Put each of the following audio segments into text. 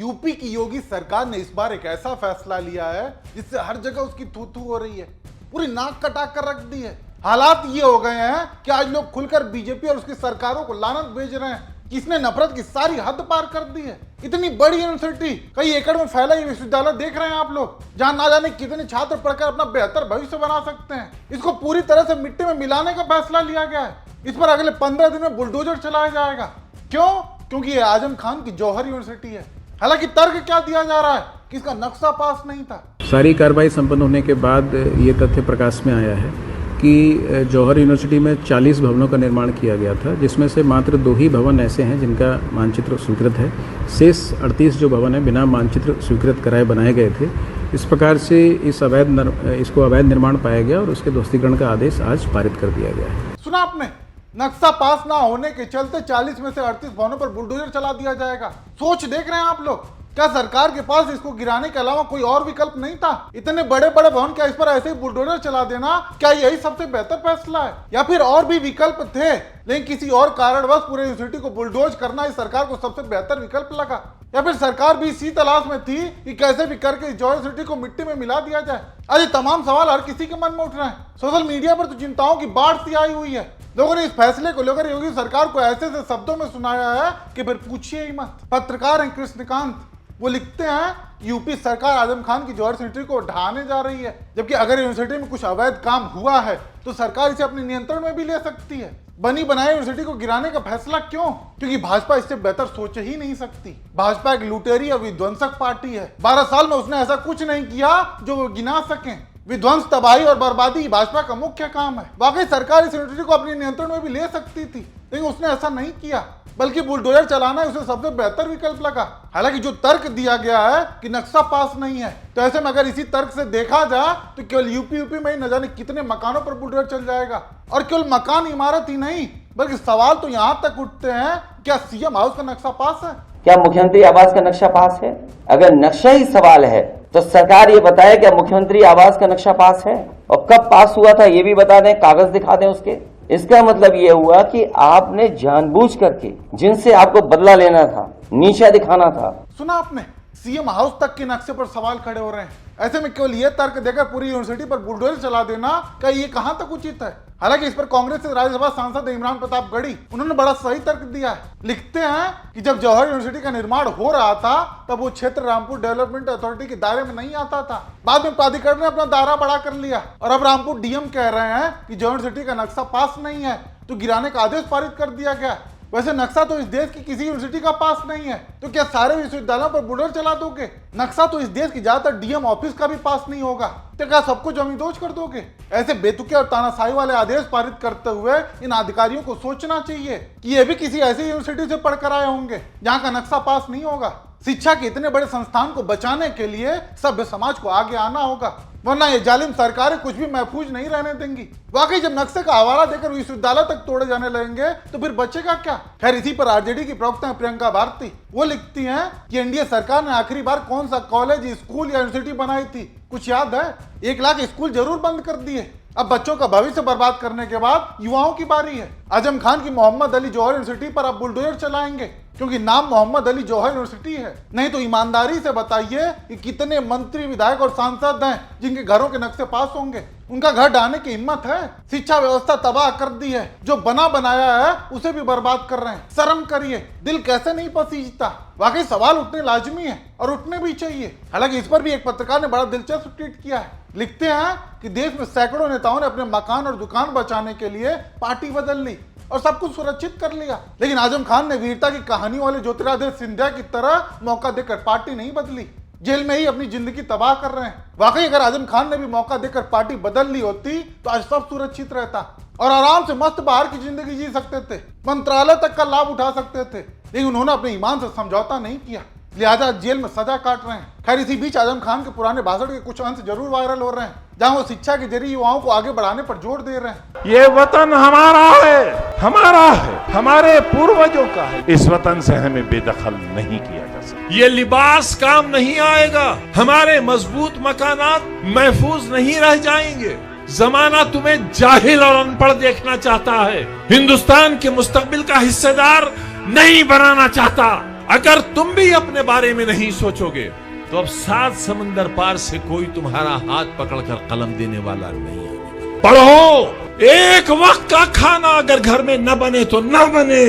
UP की योगी सरकार ने इस बार एक ऐसा फैसला लिया है जिससे हर जगह उसकी थू थू हो रही है, पूरी नाक कटा कर रख दी है। हालात ये हो गए हैं कि आज लोग खुलकर बीजेपी और उसकी सरकारों को लानत भेज रहे हैं कि इसने नफरत की सारी हद पार कर दी है। इतनी बड़ी यूनिवर्सिटी, कई एकड़ में फैला ये विश्वविद्यालय देख रहे हैं आप लोग, जहां ना जाने कितने छात्र पढ़कर अपना बेहतर भविष्य बना सकते हैं, इसको पूरी तरह से मिट्टी में मिलाने का फैसला लिया गया है। इस पर अगले 15 दिन में बुलडोजर चलाया जाएगा। क्यों? क्योंकि ये आजम खान की जौहर यूनिवर्सिटी है। हालांकि तर्क क्या दिया जा रहा है कि इसका नक्शा पास नहीं था। सारी कार्रवाई संपन्न होने के बाद ये तथ्य प्रकाश में आया है कि जौहर यूनिवर्सिटी में 40 भवनों का निर्माण किया गया था, जिसमें से मात्र 2 ही भवन ऐसे हैं जिनका मानचित्र स्वीकृत है। शेष 38 जो भवन है बिना मानचित्र स्वीकृत कराए बनाए गए थे। इस प्रकार से इसको अवैध निर्माण पाया गया और उसके ध्वस्तीकरण का आदेश आज पारित कर दिया गया है। सुना आपने, नक्शा पास ना होने के चलते 40 में से 38 भवनों पर बुलडोजर चला दिया जाएगा। सोच देख रहे हैं आप लोग, क्या सरकार के पास इसको गिराने के अलावा कोई और विकल्प नहीं था? इतने बड़े बड़े भवन, क्या इस पर ऐसे ही बुलडोजर चला देना, क्या यही सबसे बेहतर फैसला है? या फिर और भी विकल्प थे लेकिन किसी और कारणवश पूरे यूनिवर्सिटी को बुलडोज करना इस सरकार को सबसे बेहतर विकल्प लगा? या फिर सरकार भी इसी तलाश में थी कि कैसे भी करके इस जौहर यूनिवर्सिटी को मिट्टी में मिला दिया जाए? आज ये तमाम सवाल हर किसी के मन में उठ रहे हैं। सोशल मीडिया पर तो चिंताओं की बाढ़ सी आई हुई है। लोगों ने इस फैसले को लेकर योगी सरकार को ऐसे शब्दों में सुनाया है कि फिर पूछिए ही मत। पत्रकार हैं कृष्णकांत, वो लिखते हैं यूपी सरकार आजम खान की जौहर यूनिवर्सिटी को ढाने जा रही है, जबकि अगर यूनिवर्सिटी में कुछ अवैध काम हुआ है तो सरकार इसे अपने नियंत्रण में भी ले सकती है। बनी बनाई यूनिवर्सिटी को गिराने का फैसला क्यों? क्योंकि भाजपा इससे बेहतर सोच ही नहीं सकती। भाजपा एक लुटेरी और विध्वंसक पार्टी है। 12 साल में उसने ऐसा कुछ नहीं किया जो वो गिना सके। विध्वंस, तबाही और बर्बादी भाजपा का मुख्य काम है। वाकई सरकार इस यूनिवर्सिटी को अपने नियंत्रण में भी ले सकती थी, लेकिन उसने ऐसा नहीं किया, बल्कि बुलडोजर चलाना उसे सबसे बेहतर विकल्प लगा। हालांकि जो तर्क दिया गया है कि नक्शा पास नहीं है, तो ऐसे में अगर इसी तर्क से देखा जाए तो केवल यूपी में ही न जाने कितने मकानों पर बुलडोजर चल जाएगा। और केवल मकान, इमारत ही नहीं, बल्कि सवाल तो यहाँ तक उठते हैं, क्या सीएम हाउस का नक्शा पास है? क्या मुख्यमंत्री आवास का नक्शा पास है? अगर नक्शा ही सवाल है तो सरकार ये बताए क्या मुख्यमंत्री आवास का नक्शा पास है, और कब पास हुआ था ये भी बता दें, कागज दिखा दें उसके। इसका मतलब ये हुआ कि आपने जानबूझ करके जिनसे आपको बदला लेना था, नीचा दिखाना था। सुना आपने, सीएम हाउस तक के नक्शे पर सवाल खड़े हो रहे हैं। ऐसे में केवल ये तर्क देकर पूरी यूनिवर्सिटी पर बुलडोजर चला देना, क्या ये कहां तक उचित है? हालांकि इस पर कांग्रेस से राज्यसभा सांसद इमरान प्रताप गढ़ी, उन्होंने बड़ा सही तर्क दिया है। लिखते हैं कि जब जौहर यूनिवर्सिटी का निर्माण हो रहा था तब वो क्षेत्र रामपुर डेवलपमेंट अथॉरिटी के दायरे में नहीं आता था। बाद में प्राधिकरण ने अपना दायरा बड़ा कर लिया और अब रामपुर डीएम कह रहे हैं कि जौहर यूनिवर्सिटी का नक्शा पास नहीं है, तो गिराने का आदेश पारित कर दिया गया। वैसे नक्शा तो इस देश की किसी यूनिवर्सिटी का पास नहीं है, तो क्या सारे विश्वविद्यालयों पर बुलडोजर चला दोगे? नक्शा तो इस देश की ज्यादातर डीएम ऑफिस का भी पास नहीं होगा, तो क्या सबको जमींदोज कर दोगे? ऐसे बेतुके और तानाशाही वाले आदेश पारित करते हुए इन अधिकारियों को सोचना चाहिए कि ये भी किसी ऐसी यूनिवर्सिटी से पढ़कर आए होंगे जहाँ का नक्शा पास नहीं होगा। शिक्षा के इतने बड़े संस्थान को बचाने के लिए सभ्य समाज को आगे आना होगा, वरना ये जालिम सरकारें कुछ भी महफूज नहीं रहने देंगी। वाकई जब नक्शे का हवाला देकर विश्वविद्यालय तक तोड़े जाने लगेंगे तो फिर बचेगा क्या? खैर, इसी पर आरजेडी की प्रवक्ता हैं प्रियंका भारती, वो लिखती हैं कि एनडीए सरकार ने आखिरी बार कौन सा कॉलेज, स्कूल या यूनिवर्सिटी बनाई थी, कुछ याद है? 1 लाख स्कूल जरूर बंद कर दिए। अब बच्चों का भविष्य बर्बाद करने के बाद युवाओं की बारी है। आजम खान की मोहम्मद अली जौहर यूनिवर्सिटी पर अब बुलडोजर चलाएंगे क्योंकि नाम मोहम्मद अली जौहर यूनिवर्सिटी है। नहीं तो ईमानदारी से बताइए कि कितने मंत्री, विधायक और सांसद हैं जिनके घरों के नक्शे पास होंगे? उनका घर ढाने की हिम्मत है? शिक्षा व्यवस्था तबाह कर दी है, जो बना बनाया है उसे भी बर्बाद कर रहे हैं। शर्म करिए, दिल कैसे नहीं पसीजता? वाकई सवाल उठने लाजमी है और उठने भी चाहिए। हालांकि इस पर भी एक पत्रकार ने बड़ा दिलचस्प ट्वीट किया है। लिखते हैं कि देश में सैकड़ों नेताओं ने अपने मकान और दुकान बचाने के लिए पार्टी बदल ली और सब कुछ सुरक्षित कर लिया, लेकिन आजम खान ने वीरता की कहानी वाले ज्योतिरादित्य सिंधिया की तरह मौका देकर पार्टी नहीं बदली, जेल में ही अपनी जिंदगी तबाह कर रहे हैं। वाकई अगर आजम खान ने भी मौका देकर पार्टी बदल ली होती तो आज सब सुरक्षित रहता और आराम से मस्त बाहर की जिंदगी जी सकते थे, मंत्रालय तक का लाभ उठा सकते थे, लेकिन उन्होंने अपने ईमान से समझौता नहीं किया, लिहाजा जेल में सजा काट रहे हैं। खैर, इसी बीच आजम खान के पुराने भाषण के कुछ अंश जरूर वायरल हो रहे हैं, जहां वो शिक्षा के जरिए युवाओं को आगे बढ़ाने पर जोर दे रहे हैं। ये वतन हमारा है, हमारे पूर्वजों का है। इस वतन से हमें बेदखल नहीं किया जा सकता। ये लिबास काम नहीं आएगा, हमारे मजबूत मकानात महफूज नहीं रह जाएंगे। जमाना तुम्हें जाहिल और अनपढ़ देखना चाहता है, हिंदुस्तान के मुस्तकबिल का हिस्सेदार नहीं बनाना चाहता। अगर तुम भी अपने बारे में नहीं सोचोगे तो अब 7 समंदर पार से कोई तुम्हारा हाथ पकड़कर कलम देने वाला नहीं है। पढ़ो, एक वक्त का खाना अगर घर में न बने तो न बने,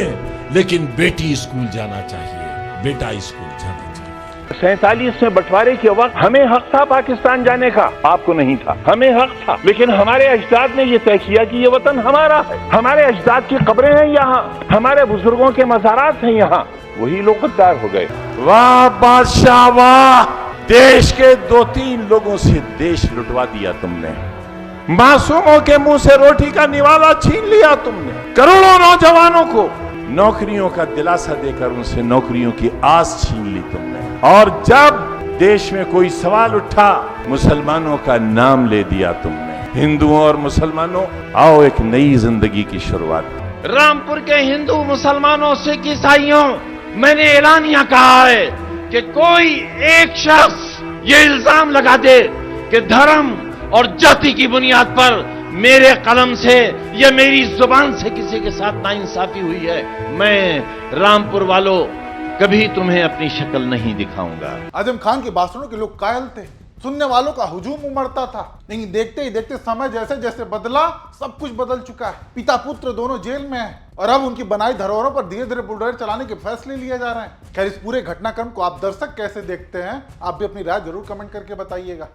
लेकिन बेटी स्कूल जाना चाहिए, बेटा स्कूल जाना चाहिए। 47 में बंटवारे के वक्त हमें हक था पाकिस्तान जाने का, आपको नहीं था। हमें हक था, लेकिन हमारे अजदाद ने ये तय किया कि ये वतन हमारा है, हमारे अजदाद की कब्रें हैं यहाँ, हमारे बुजुर्गों के मज़ारात हैं यहाँ। वही लोग गद्दार हो गए। वाह बादशाह वाह, देश के 2-3 लोगों से देश लुटवा दिया तुमने, मासूमों के मुंह से रोटी का निवाला छीन लिया तुमने, करोड़ों नौजवानों को नौकरियों का दिलासा देकर उनसे नौकरियों की आस छीन ली तुमने। और जब देश में कोई सवाल उठा, मुसलमानों का नाम ले दिया तुमने। हिंदुओं और मुसलमानों, आओ एक नई जिंदगी की शुरुआत। रामपुर के हिंदू मुसलमानों, सिख ईसाइयों, मैंने ऐलानिया कहा है कि कोई एक शख्स ये इल्जाम लगा दे कि धर्म और जाति की बुनियाद पर मेरे कलम से या मेरी जुबान से किसी के साथ नाइंसाफी हुई है, मैं रामपुर वालों कभी तुम्हें अपनी शक्ल नहीं दिखाऊंगा। आजम खान के भाषणों के लोग कायल थे, सुनने वालों का हुजूम उमड़ता था, लेकिन देखते ही देखते समय जैसे जैसे बदला, सब कुछ बदल चुका है। पिता पुत्र दोनों जेल में हैं और अब उनकी बनाई धरोहरों पर धीरे धीरे बुलडोजर चलाने के फैसले लिए जा रहे हैं। खैर, इस पूरे घटनाक्रम को आप दर्शक कैसे देखते हैं, आप भी अपनी राय जरूर कमेंट करके बताइएगा।